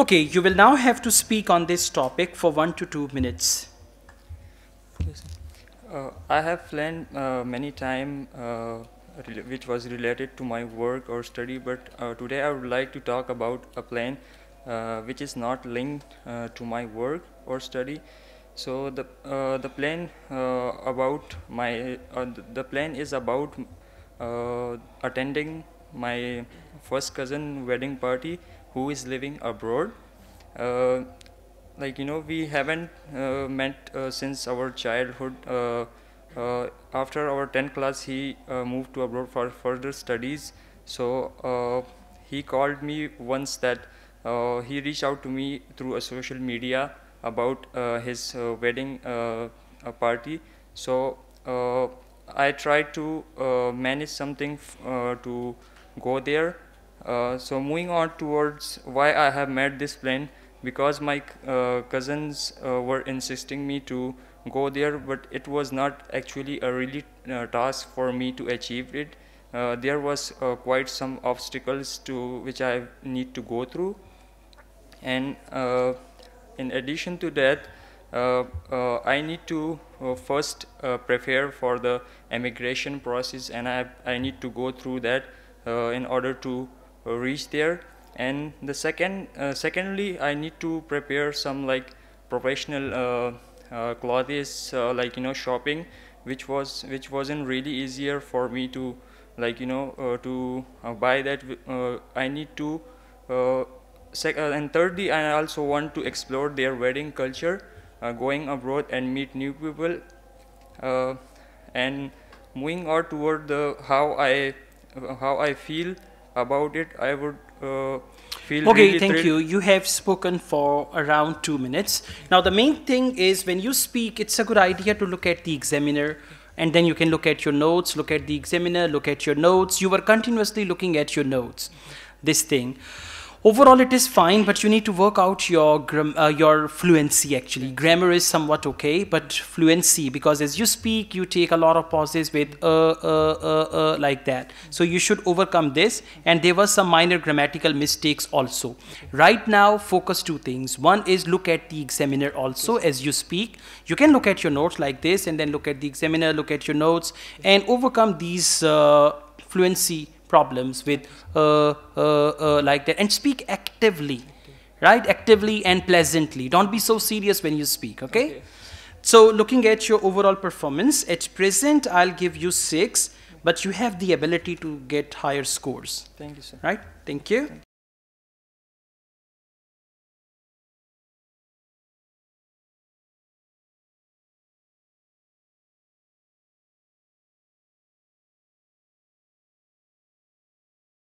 Okay, you will now have to speak on this topic for 1 to 2 minutes. Yes. I have planned many time which was related to my work or study, but today I would like to talk about a plan which is not linked to my work or study. So the plan about my the plan is about attending my first cousin wedding party who is living abroad. Uh, we haven't met since our childhood. After our 10th class, he moved to abroad for further studies. So he called me once that he reached out to me through a social media about his wedding party. So I tried to manage something to go there. So moving on towards why I have made this plan, because my cousins were insisting me to go there, but it was not actually a really task for me to achieve it. There was quite some obstacles to which I need to go through, and in addition to that, I need to first prepare for the immigration process, and I need to go through that in order to reach there. And the secondly, I need to prepare some like professional clothes, shopping, which wasn't really easier for me to buy that. I need to and thirdly, I also want to explore their wedding culture, going abroad and meet new people, uh, and moving on toward the how I feel about it. I would feel Okay, really thank thrilled. you. You have spoken for around 2 minutes. Now, the main thing is when you speak, it's a good idea to look at the examiner, and then you can look at your notes, look at the examiner, look at your notes. You were continuously looking at your notes, this thing. Overall, it is fine, but you need to work out your fluency actually. Grammar is somewhat okay, but fluency, because as you speak, you take a lot of pauses with like that. So you should overcome this, and there were some minor grammatical mistakes also. Right now, focus two things. One is look at the examiner also as you speak. You can look at your notes like this, and then look at the examiner, look at your notes, and overcome these fluency problems with like that, and speak actively, right? Actively and pleasantly. Don't be so serious when you speak, okay? So looking at your overall performance, at present I'll give you 6, but you have the ability to get higher scores. Thank you, sir. Right? Thank you.